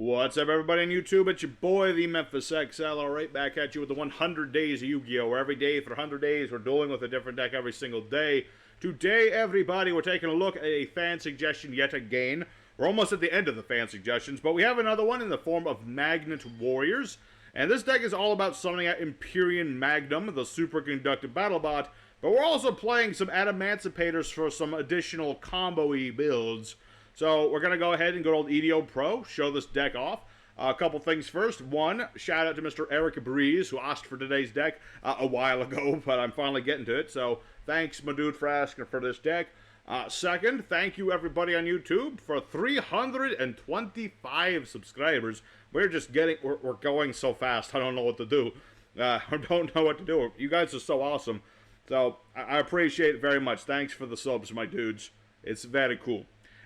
What's up, everybody on YouTube? It's your boy, the Memphis XL, right back at you with the 100 Days of Yu-Gi-Oh! Where every day for 100 days, we're dueling with a different deck every single day. Today, everybody, we're taking a look at a fan suggestion yet again. We're almost at the end of the fan suggestions, but we have another one in the form of Magnet Warriors. And this deck is all about summoning out Imperial Magnum, the Superconductive Battlebot, but we're also playing some Adamancipators for some additional combo-y builds. So we're going to go ahead and go to old EDO Pro, show this deck off. A couple things first. One, shout out to Mr. Eric Breeze, who asked for today's deck a while ago, but I'm finally getting to it. So thanks, my dude, for asking for this deck. Second, thank you everybody on YouTube for 325 subscribers. We're going so fast, I don't know what to do. I don't know what to do. You guys are so awesome. So I appreciate it very much. Thanks for the subs, my dudes. It's very cool.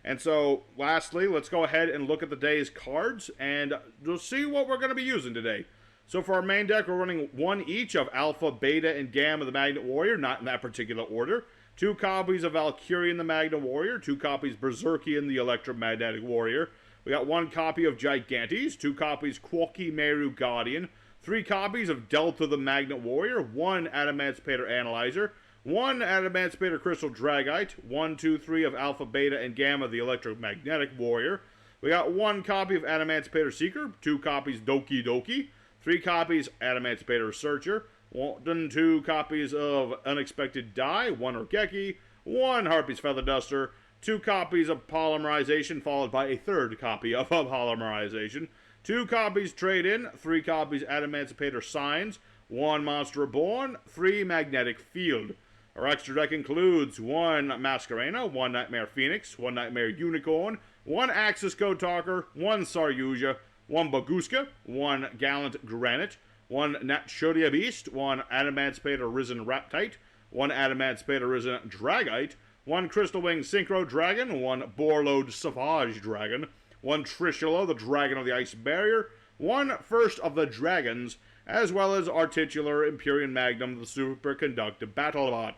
And so, lastly, let's go ahead and look at the day's cards, and we'll see what we're going to be using today. So for our main deck, we're running one each of Alpha, Beta, and Gamma the Magnet Warrior, not in that particular order. 2 copies of Valkyrian the Magnet Warrior, 2 copies Berserkian the Electromagnetic Warrior. We got 1 copy of Gigantes, 2 copies Quokky Meru Guardian, 3 copies of Delta the Magnet Warrior, 1 Adamancipator Analyzer, 1 Adamancipator Crystal Dragite, 1, 2, 3 of Alpha, Beta, and Gamma, the Electromagnetic Warrior. We got 1 copy of Adamancipator Seeker, 2 copies Doki Doki, 3 copies Adamancipator Researcher, 1, 2 copies of Unexpected Die, 1 Orgeki, 1 Harpy's Feather Duster, 2 copies of Polymerization, followed by a 3rd copy of Polymerization, 2 copies Trade In, 3 copies Adamancipator Signs, 1 Monster Reborn, 3 Magnetic Field. Our extra deck includes 1 Masquerena, 1 Nightmare Phoenix, 1 Nightmare Unicorn, 1 Axis Code Talker, 1 Saryuja, 1 Baguska, 1 Gallant Granite, 1 Natshodia Beast, 1 Adamancipator Risen Raptite, 1 Adamancipator Risen Dragite, 1 Crystal Wing Synchro Dragon, 1 Borlode Savage Dragon, 1 Trishula, the Dragon of the Ice Barrier, 1 First of the Dragons, as well as our titular Imperial Magnum, the Superconductive Battlebot.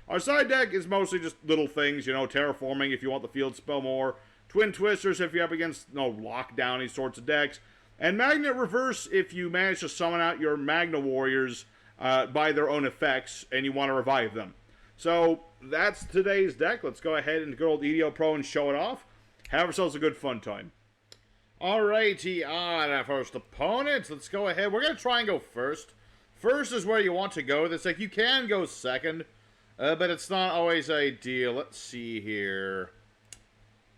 Our side deck is mostly just little things, you know, Terraforming if you want the field spell more, Twin Twisters if you're up against, Lockdown, these sorts of decks, and Magnet Reverse if you manage to summon out your Magna Warriors by their own effects and you want to revive them. So, that's today's deck. Let's go ahead and go old EDO Pro and show it off. Have ourselves a good fun time. Alrighty, our first opponent. Let's go ahead. We're going to try and go first. First is where you want to go. This deck, you can go second, but it's not always ideal. Let's see here.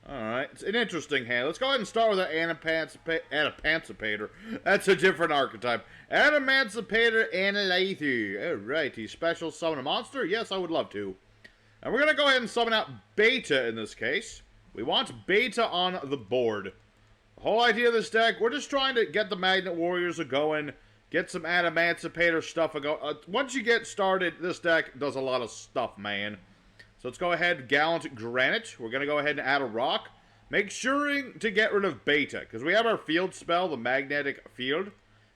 Alright, it's an interesting hand. Let's go ahead and start with an Adamancipator. That's a different archetype. Adamancipator Analyzer. Alrighty, special summon a monster? Yes, I would love to. And we're going to go ahead and summon out Beta in this case. We want Beta on the board. The whole idea of this deck, we're just trying to get the Magnet Warriors going, get some Adamancipator stuff going. Once you get started, this deck does a lot of stuff, man. So let's go ahead, Gallant Granite. We're going to go ahead and add a rock. Make sure to get rid of Beta, because we have our field spell, the Magnetic Field.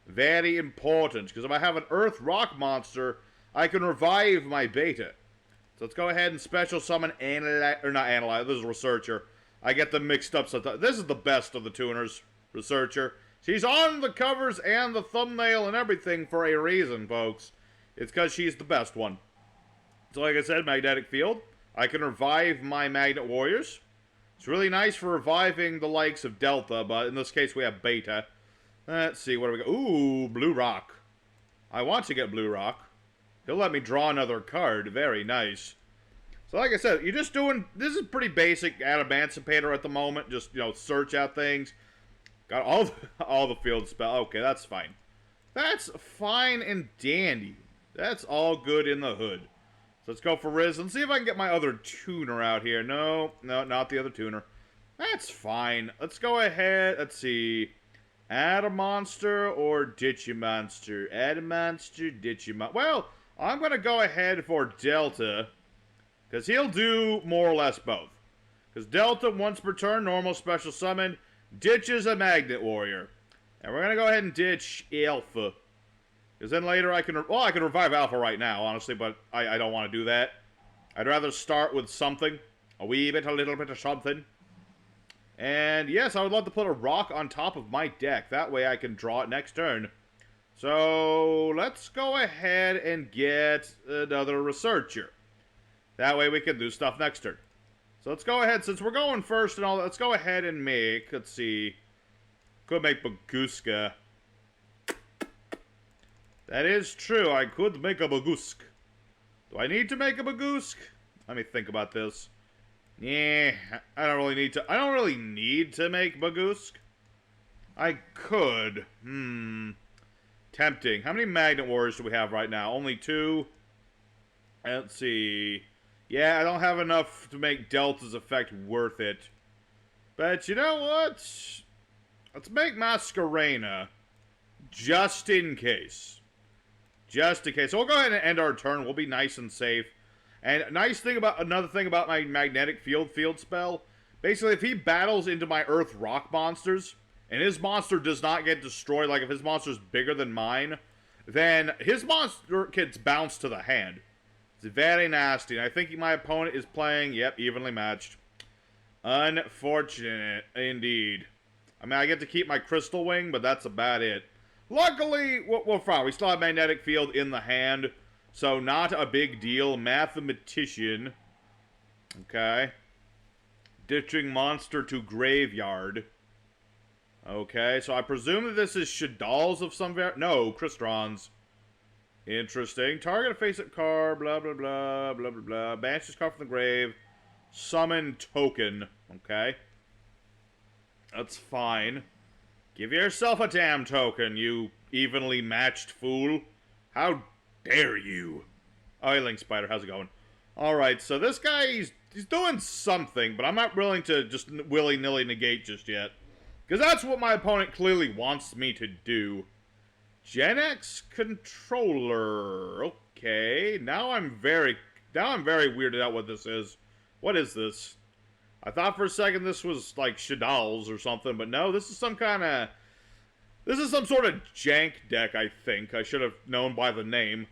Very important, because if I have an Earth Rock monster, I can revive my Beta. So let's go ahead and special summon Analyzer, this is Researcher. I get them mixed up sometimes. This is the best of the tuners, Researcher. She's on the covers and the thumbnail and everything for a reason, folks. It's because she's the best one. So like I said, Magnetic Field. I can revive my Magnet Warriors. It's really nice for reviving the likes of Delta, but in this case we have Beta. Let's see, what do we got? Ooh, Blue Rock. I want to get Blue Rock. He'll let me draw another card. Very nice. So like I said, you're just doing, this is pretty basic Adamancipator at the moment. Just, search out things. Got all the field spell. Okay, that's fine. That's fine and dandy. That's all good in the hood. So let's go for Riz. Let's see if I can get my other tuner out here. No, not the other tuner. That's fine. Let's go ahead. Let's see. Adamonster or Ditchimonster? Adamonster, Ditchimonster. Well, I'm going to go ahead for Delta. Because he'll do more or less both. Because Delta, once per turn, normal special summon, ditches a Magnet Warrior. And we're going to go ahead and ditch Alpha. Because then later I can revive Alpha right now, honestly, but I don't want to do that. I'd rather start with something. A little bit of something. And yes, I would love to put a rock on top of my deck. That way I can draw it next turn. So let's go ahead and get another researcher. That way we can do stuff next turn. So let's go ahead, since we're going first and all that, let's go ahead and make, let's see, could make Baguska. That is true, I could make a Bagusk. Do I need to make a Bagusk? Let me think about this. Yeah, I don't really need to make Bagusk. I could. Tempting. How many Magnet Warriors do we have right now? Only 2. Let's see. Yeah, I don't have enough to make Delta's effect worth it. But you know what? Let's make Masquerena. Just in case. Just in case. So we'll go ahead and end our turn. We'll be nice and safe. And another thing about my magnetic field spell. Basically, if he battles into my Earth Rock monsters, and his monster does not get destroyed, like if his monster's bigger than mine, then his monster gets bounced to the hand. It's very nasty. And I think my opponent is playing, yep, evenly matched. Unfortunate, indeed. I mean, I get to keep my Crystal Wing, but that's about it. Luckily, we're fine. We still have Magnetic Field in the hand, so not a big deal. Mathematician. Okay. Ditching monster to graveyard. Okay, so I presume that this is Shadal's of some no, Crystron's. Interesting. Target a face-up card, blah, blah, blah, blah, blah, blah. Banish this card from the grave. Summon token. Okay. That's fine. Give yourself a damn token, you evenly matched fool. How dare you? Oh, hey, Link Spider, how's it going? Alright, so this guy, he's doing something, but I'm not willing to just willy-nilly negate just yet. Because that's what my opponent clearly wants me to do. Genex controller. Okay, now I'm very weirded out what this is. What is this? I thought for a second this was like Shadal's or something, but no, this is some sort of jank deck, I think. I should have known by the name.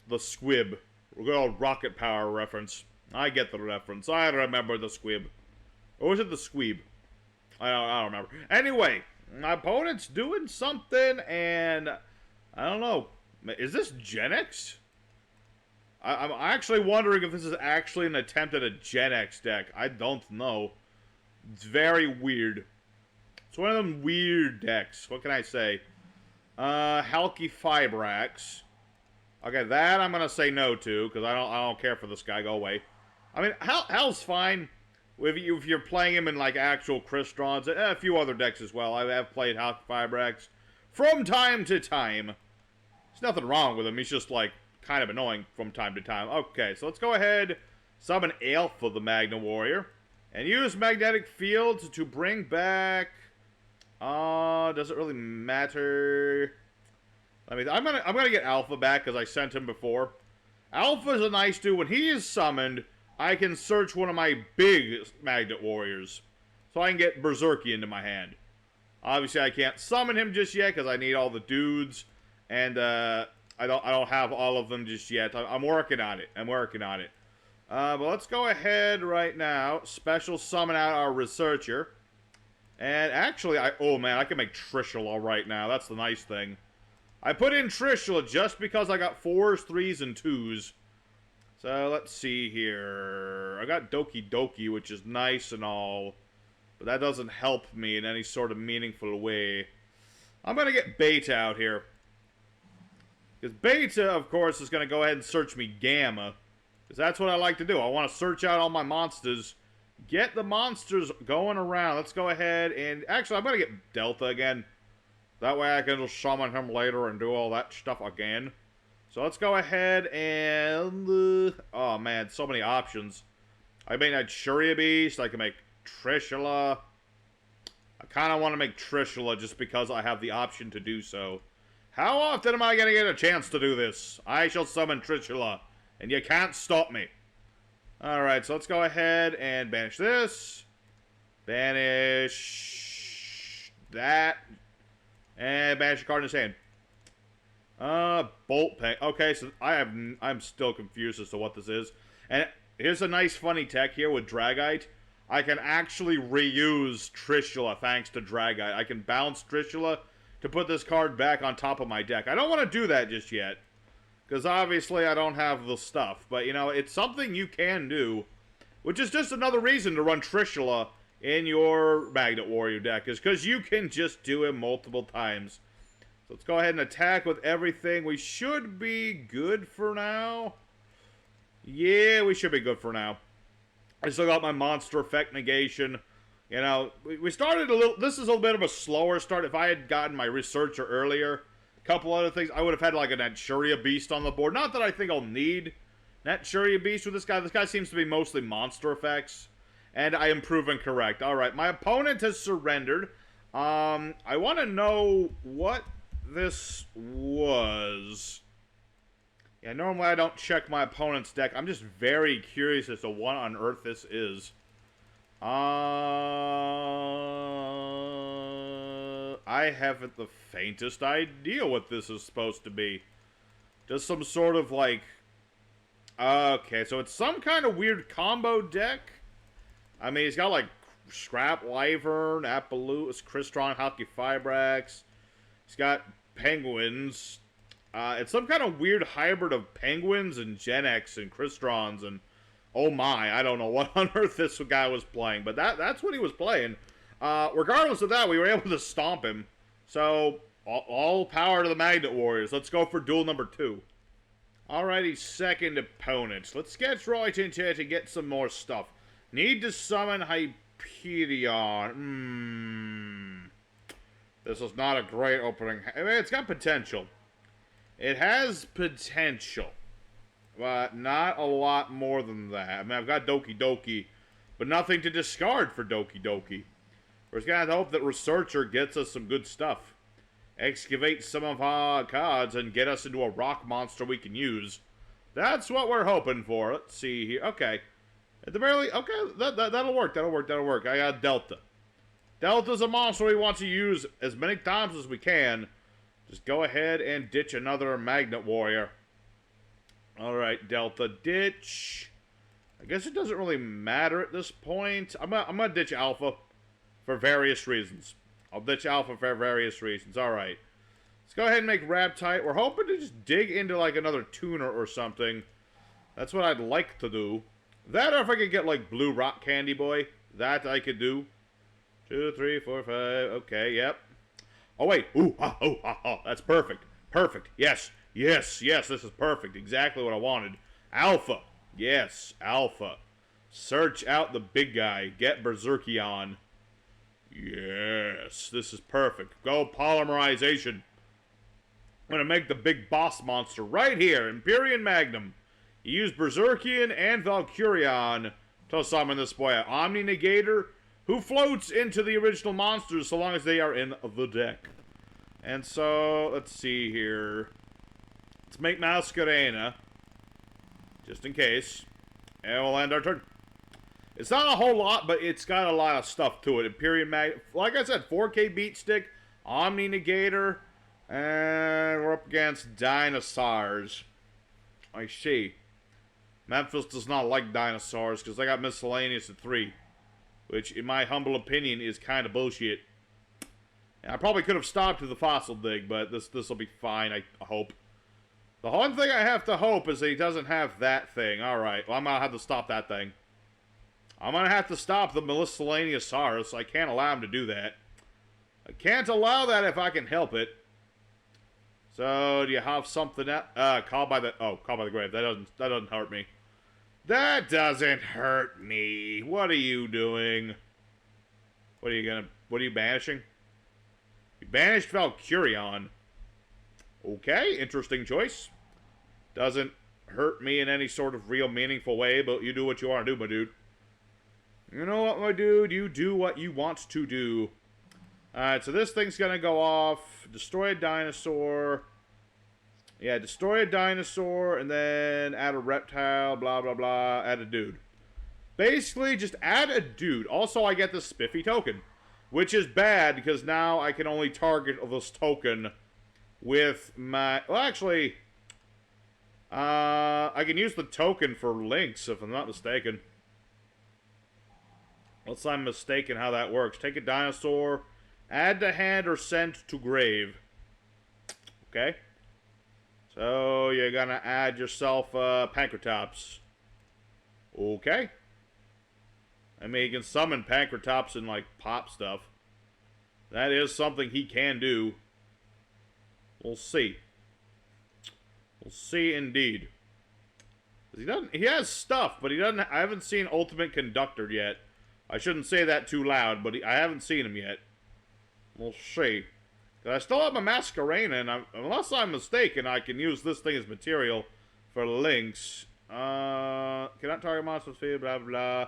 The Squib. We're going to rocket power reference. I get the reference. I remember the Squib. Or was it the Squeeb? I don't remember. Anyway, my opponent's doing something, and I don't know. Is this Genex? I'm actually wondering if this is actually an attempt at a Genex deck. I don't know. It's very weird. It's one of them weird decks. What can I say? Halky Fibrax. Okay, that I'm gonna say no to, because I don't care for this guy. Go away. I mean, Hal's fine if you're playing him in like actual Crystons, and a few other decks as well. I have played Halky Fibrax from time to time. There's nothing wrong with him. He's just like kind of annoying from time to time. Okay, so let's go ahead, summon Alpha the Magna Warrior, and use Magnetic Field to bring back. Does it really matter? I'm gonna get Alpha back because I sent him before. Alpha's a nice dude. When he is summoned, I can search one of my big Magnet Warriors, so I can get Berserky into my hand. Obviously, I can't summon him just yet because I need all the dudes, and I don't have all of them just yet. I'm working on it. But let's go ahead right now. Special summon out our researcher. And actually, oh man, I can make Trishula right now. That's the nice thing. I put in Trishula just because I got 4s, 3s, and 2s. So let's see here. I got Doki Doki, which is nice and all, but that doesn't help me in any sort of meaningful way. I'm gonna get Beta out here. Because Beta, of course, is going to go ahead and search me Gamma. Because that's what I like to do. I want to search out all my monsters. Get the monsters going around. Let's go ahead and... Actually, I'm going to get Delta again. That way I can just summon him later and do all that stuff again. So let's go ahead and... oh, man, so many options. I made that Shuria Beast. I can make Trishula. I kind of want to make Trishula just because I have the option to do so. How often am I going to get a chance to do this? I shall summon Trishula, and you can't stop me. Alright, so let's go ahead and banish this. Banish that. And banish a card in his hand. Bolt Peg. Okay, so I'm still confused as to what this is. And here's a nice funny tech here with Dragite. I can actually reuse Trishula thanks to Dragite. I can bounce Trishula to put this card back on top of my deck. I don't want to do that just yet, because obviously I don't have the stuff. But, you know, it's something you can do, which is just another reason to run Trishula in your Magnet Warrior deck, is because you can just do it multiple times. So let's go ahead and attack with everything. We should be good for now. Yeah, we should be good for now. I still got my monster effect negation. You know, we started a little... This is a bit of a slower start. If I had gotten my researcher earlier, a couple other things, I would have had like an Naturia Beast on the board. Not that I think I'll need Naturia Beast with this guy. This guy seems to be mostly monster effects. And I am proven correct. Alright, my opponent has surrendered. I want to know what this was. Yeah, normally I don't check my opponent's deck. I'm just very curious as to what on earth this is. I haven't the faintest idea what this is supposed to be. Just some sort of like... Okay, so it's some kind of weird combo deck. I mean, he's got like Scrap Wyvern, Appaloosa, Crystron, Hockey Fibrax. He's got Penguins. It's some kind of weird hybrid of Penguins and Genex and Crystrons and oh my, I don't know what on earth this guy was playing, but that's what he was playing. Regardless of that, we were able to stomp him. So, all power to the Magnet Warriors. Let's go for duel number 2. Alrighty, second opponent. Let's get right into it and get some more stuff. Need to summon Hyperion. This is not a great opening. I mean, it's got potential. It has potential, but not a lot more than that. I mean, I've got Doki Doki, but nothing to discard for Doki Doki. We're just going to hope that Researcher gets us some good stuff. Excavate some of our cards and get us into a rock monster we can use. That's what we're hoping for. Let's see here. Okay. At the very least, okay, that'll work. That'll work. I got Delta. Delta's a monster we want to use as many times as we can. Just go ahead and ditch another Magnet Warrior. Alright, Delta, ditch. I guess it doesn't really matter at this point. I'm gonna ditch Alpha for various reasons. I'll ditch Alpha for various reasons. Alright. Let's go ahead and make Raptite. We're hoping to just dig into like another tuner or something. That's what I'd like to do. That or if I could get like Blue Rock Candy Boy. That I could do. 2, 3, 4, 5. Okay, yep. Oh, wait. Ooh, that's perfect. Perfect. Yes. This is perfect. Exactly what I wanted. Alpha. Yes, Alpha. Search out the big guy. Get Berserkion. Yes, this is perfect. Go Polymerization. I'm going to make the big boss monster right here. Imperial Magnum. You use Berserkion and Valkyrion to summon this boy. Omni Negator, who floats into the original monsters so long as they are in the deck. And so, let's see here. Let's make Masquerena, just in case. And we'll end our turn. It's not a whole lot, but it's got a lot of stuff to it. Imperial Mag... Like I said, 4K Beat Stick, Omni Negator, and we're up against Dinosaurs. I see. Memphis does not like Dinosaurs, because they got Miscellaneous at 3. Which, in my humble opinion, is kind of bullshit. And I probably could have stopped with the Fossil Dig, but this will be fine, I hope. The one thing I have to hope is that he doesn't have that thing. Alright, well, I'm going to have to stop that thing. I'm going to have to stop the Miscellaneousaurus. I can't allow him to do that. I can't allow that if I can help it. So, do you have something else? Call by the Grave. That doesn't hurt me. That doesn't hurt me. What are you doing? What are you banishing? You banished Valkyrion. Okay, interesting choice. Doesn't hurt me in any sort of real meaningful way, but you do what you want to do, my dude. You know what, my dude? You do what you want to do. Alright, so this thing's gonna go off. Destroy a dinosaur. Yeah, destroy a dinosaur, and then add a reptile, blah, blah, blah. Add a dude. Basically, just add a dude. Also, I get the Spiffy token. Which is bad, because now I can only target this token with my... Well, actually... I can use the token for links, if I'm not mistaken. Unless I'm mistaken how that works. Take a dinosaur, add to hand, or send to grave. Okay. So you're gonna add yourself Pancratops. Okay. I mean, he can summon Pancratops and, like, pop stuff. That is something he can do. We'll see. We'll see indeed. He has stuff, but he doesn't. I haven't seen Ultimate Conductor yet. I shouldn't say that too loud, but I haven't seen him yet. We'll see. I still have my Masquerena, and unless I'm mistaken, I can use this thing as material for links. Cannot target monsters, blah, blah.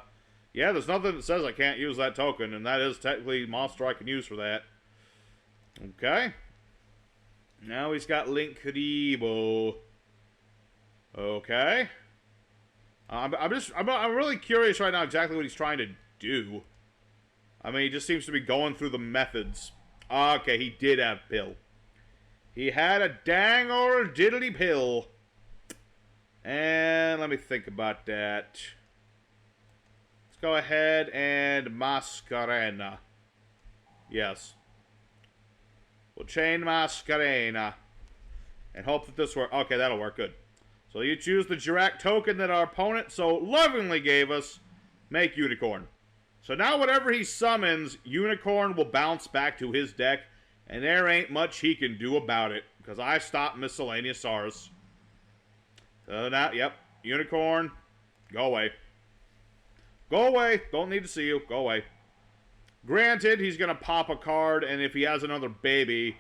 Yeah, there's nothing that says I can't use that token, and that is technically a monster I can use for that. Okay. Now he's got Linkribo. Okay. I'm really curious right now exactly what he's trying to do. I mean, he just seems to be going through the methods. Okay, he did have pill. He had a dang old diddly pill. And let me think about that. Let's go ahead and Masquerena. Yes. We'll chain Masquerena. And hope that this works. Okay, that'll work good. So you choose the Jirac token that our opponent so lovingly gave us. Make Unicorn. So now whatever he summons, Unicorn will bounce back to his deck. And there ain't much he can do about it. Because I stopped Miscellaneous Saurus. So now, yep. Unicorn. Go away. Go away. Don't need to see you. Go away. Granted, he's going to pop a card. And if he has another baby...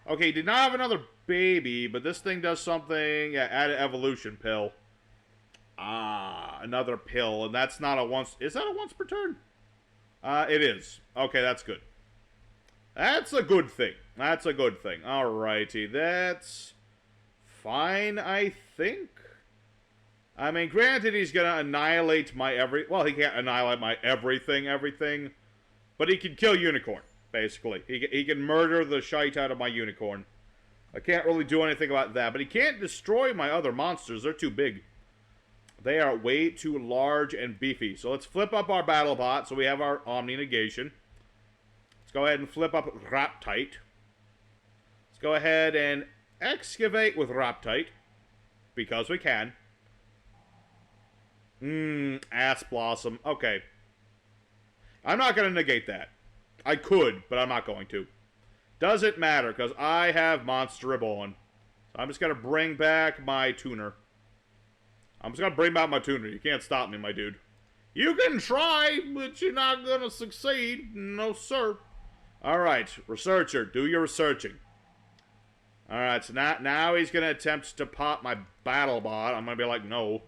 Okay, he did not have another baby. But this thing does something... Yeah, add an evolution pill. Ah, another pill. And that's not a once... Is that a once per turn? It is. Okay, that's good. That's a good thing. That's a good thing. Alrighty, that's fine, I think. I mean, granted, he's gonna annihilate my well, he can't annihilate my everything. But he can kill Unicorn, basically. He can murder the shite out of my Unicorn. I can't really do anything about that. But he can't destroy my other monsters. They're too big. They are way too large and beefy. So let's flip up our Battlebot so we have our Omni Negation. Let's go ahead and flip up Raptite. Let's go ahead and excavate with Raptite. Because we can. Ass Blossom. Okay. I'm not going to negate that. I could, but I'm not going to. Doesn't matter, because I have Monster Reborn. So I'm just going to bring back my tuner. I'm just going to bring back my tuner. You can't stop me, my dude. You can try, but you're not going to succeed. No, sir. Alright, Researcher, do your researching. Alright, so now he's going to attempt to pop my Battlebot. I'm going to be like, no.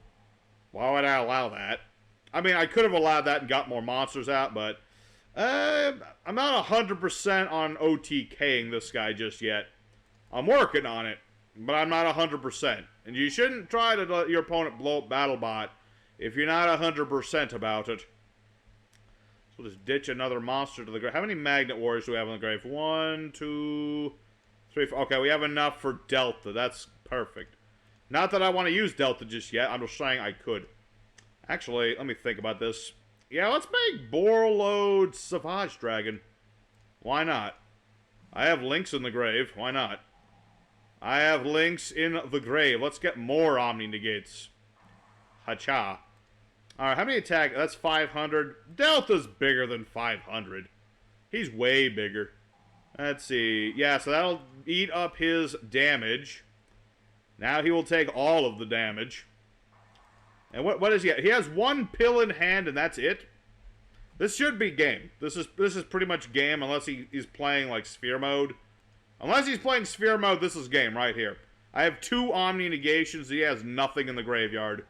Why would I allow that? I mean, I could have allowed that and got more monsters out, but... I'm not 100% on OTKing this guy just yet. I'm working on it, but I'm not 100%. And you shouldn't try to let your opponent blow up Battlebot if you're not 100% about it. So we'll just ditch another monster to the grave. How many Magnet Warriors do we have on the grave? 1, 2, 3, 4. Okay, we have enough for Delta. That's perfect. Not that I want to use Delta just yet. I'm just saying I could. Actually, let me think about this. Yeah, let's make Borload Savage Dragon. Why not? I have Lynx in the grave. Why not? I have Lynx in the grave. Let's get more Omni Negates. Hacha. Alright, how many attack? That's 500. Delta's bigger than 500. He's way bigger. Let's see. Yeah, so that'll eat up his damage. Now he will take all of the damage. And what is he? He has one pill in hand, and that's it. This should be game. This is pretty much game, unless he's playing like Sphere mode. Unless he's playing Sphere mode, this is game right here. I have 2 Omni Negations. He has nothing in the graveyard.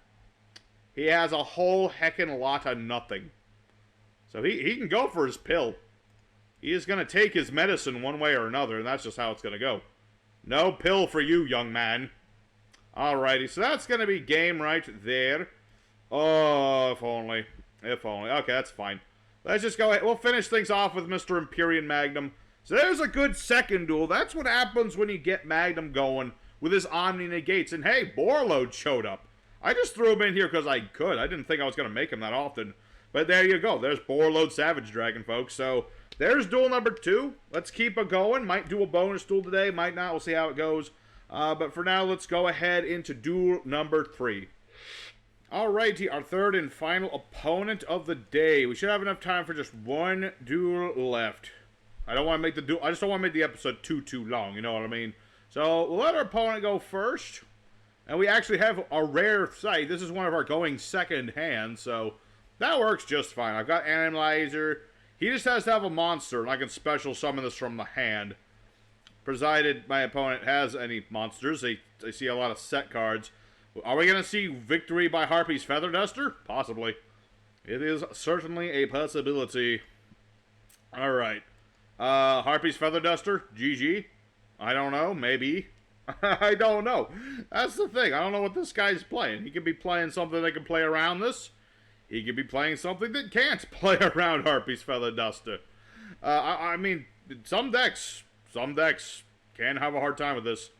He has a whole heckin' lot of nothing. So he can go for his pill. He is going to take his medicine one way or another, and that's just how it's going to go. No pill for you, young man. Alrighty, so that's going to be game right there. Oh, if only. If only. Okay, that's fine. Let's just go ahead. We'll finish things off with Mr. Imperion Magnum. So there's a good second duel. That's what happens when you get Magnum going with his Omni Negates. And hey, Borload showed up. I just threw him in here because I could. I didn't think I was going to make him that often. But there you go. There's Boarload Savage Dragon, folks. So there's duel number 2. Let's keep it going. Might do a bonus duel today. Might not. We'll see how it goes. But for now, let's go ahead into duel number 3. Alrighty, our third and final opponent of the day. We should have enough time for just one duel left. I don't want to make the duel. I just don't want to make the episode too long. You know what I mean? So we'll let our opponent go first. And we actually have a rare sight. This is one of our going second hands, so that works just fine. I've got Analyzer. He just has to have a monster, and I can special summon this from the hand. Provided my opponent has any monsters. I see a lot of set cards. Are we going to see victory by Harpy's Feather Duster? Possibly. It is certainly a possibility. Alright. Harpy's Feather Duster? GG? I don't know. Maybe. I don't know. That's the thing. I don't know what this guy's playing. He could be playing something that can play around this. He could be playing something that can't play around Harpy's Feather Duster. I mean, some decks can have a hard time with this.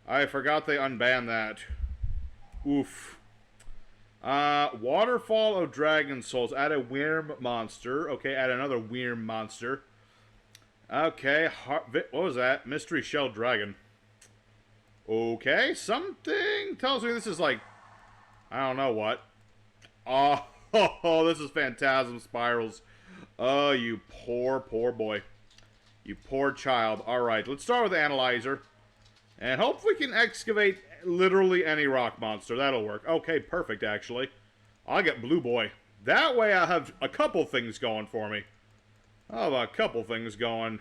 I forgot they unbanned that. Oof. Waterfall of Dragon Souls. Add a Wyrm monster. Okay, add another Wyrm monster. Okay, what was that? Mystery Shell Dragon. Okay, something tells me this is like, I don't know what. Oh, this is Phantasm Spirals. Oh, you poor boy. You poor child. Alright, let's start with Analyzer. And hope we can excavate literally any rock monster. That'll work. Okay, perfect, actually. I'll get Blue Boy. That way I have a couple things going for me. I'll have a couple things going.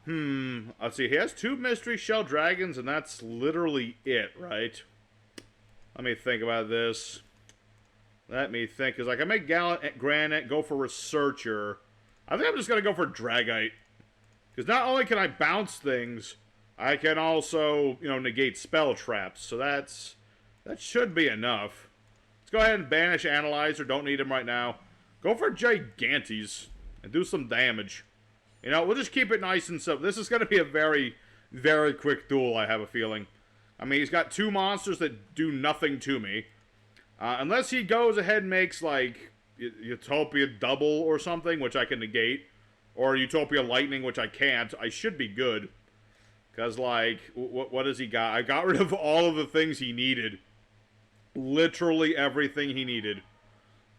Let's see. He has 2 Mystery Shell Dragons, and that's literally it, right? Let me think about this. Let me think, because I can make Gallant Granite, go for Researcher. I think I'm just going to go for Dragite. Because not only can I bounce things, I can also, you know, negate spell traps. So that should be enough. Let's go ahead and banish Analyzer. Don't need him right now. Go for Gigantes and do some damage. You know, we'll just keep it nice and simple. This is going to be a very, very quick duel, I have a feeling. I mean, he's got 2 monsters that do nothing to me. Unless he goes ahead and makes, like, Utopia Double or something, which I can negate. Or Utopia Lightning, which I can't. I should be good. Because, like, what has he got? I got rid of all of the things he needed. Literally everything he needed.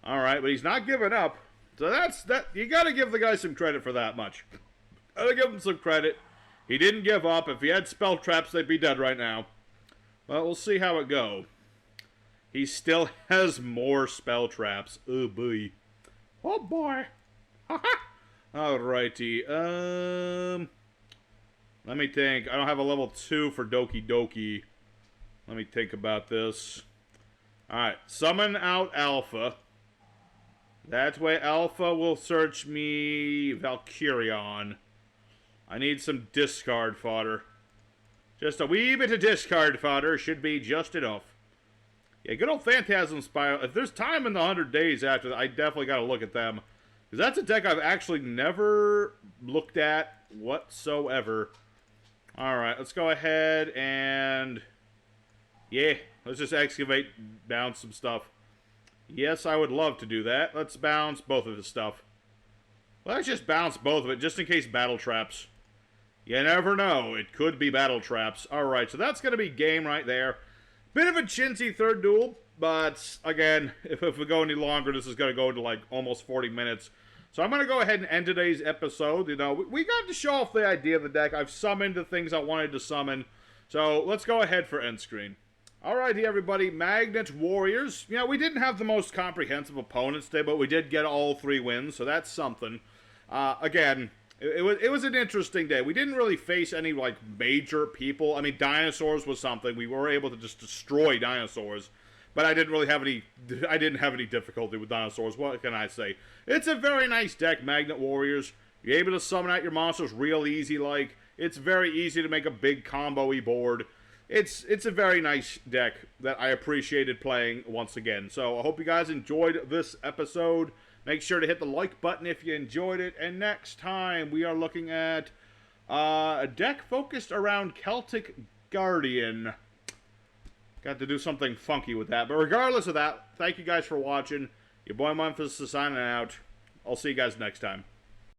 Alright, but he's not giving up. So that. You gotta give the guy some credit for that much. Gotta give him some credit. He didn't give up. If he had spell traps, they'd be dead right now. But we'll see how it go. He still has more spell traps. Oh boy. Oh boy. Alrighty. Let me think. I don't have a level 2 for Doki Doki. Let me think about this. Alright. Summon out Alpha. That way Alpha will search me Valkyrion. I need some discard fodder. Just a wee bit of discard fodder should be just enough. Yeah, good old Phantasm Spiral. If there's time in the 100 days after that, I definitely got to look at them. Because that's a deck I've actually never looked at whatsoever. Alright, let's go ahead and... yeah, let's just excavate, bounce some stuff. Yes, I would love to do that. Let's bounce both of the stuff. Let's just bounce both of it, just in case battle traps. You never know. It could be battle traps. Alright, so that's going to be game right there. Bit of a chintzy third duel, but again, if we go any longer, this is going to go to like almost 40 minutes. So I'm going to go ahead and end today's episode. You know, we got to show off the idea of the deck. I've summoned the things I wanted to summon. So let's go ahead for end screen. Alrighty, everybody, Magnet Warriors. You know, we didn't have the most comprehensive opponents today, but we did get all 3 wins, so that's something. Again, it was an interesting day. We didn't really face any, like, major people. I mean, Dinosaurs was something. We were able to just destroy Dinosaurs, but I didn't have any difficulty with Dinosaurs. What can I say? It's a very nice deck, Magnet Warriors. You're able to summon out your monsters real easy, like. It's very easy to make a big combo-y board. It's a very nice deck that I appreciated playing once again. So I hope you guys enjoyed this episode. Make sure to hit the like button if you enjoyed it. And next time we are looking at a deck focused around Celtic Guardian. Got to do something funky with that. But regardless of that, thank you guys for watching. Your boy Memphis is signing out. I'll see you guys next time.